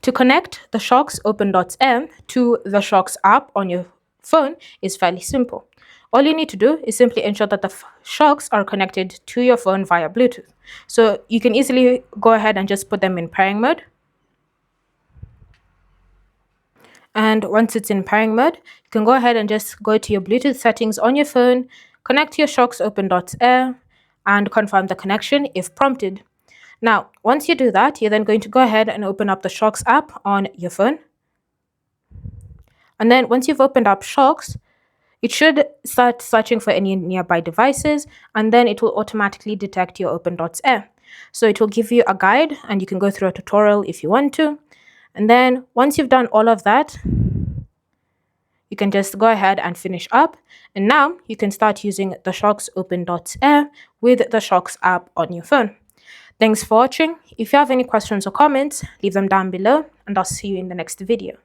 To connect the Shokz Opendots app to the Shokz app on your phone is fairly simple. All you need to do is simply ensure that the Shokz are connected to your phone via Bluetooth. So you can easily go ahead and just put them in pairing mode. And once it's in pairing mode, you can go ahead and just go to your Bluetooth settings on your phone, connect your Shokz Opendots app, and confirm the connection if prompted. Now, once you do that, you're then going to go ahead and open up the Shokz app on your phone. And then once you've opened up Shokz, it should start searching for any nearby devices, and then it will automatically detect your Opendots app. So it will give you a guide, and you can go through a tutorial if you want to. And then once you've done all of that, you can just go ahead and finish up. And now you can start using the Shokz Opendots app with the Shokz app on your phone. Thanks for watching. If you have any questions or comments, leave them down below, and I'll see you in the next video.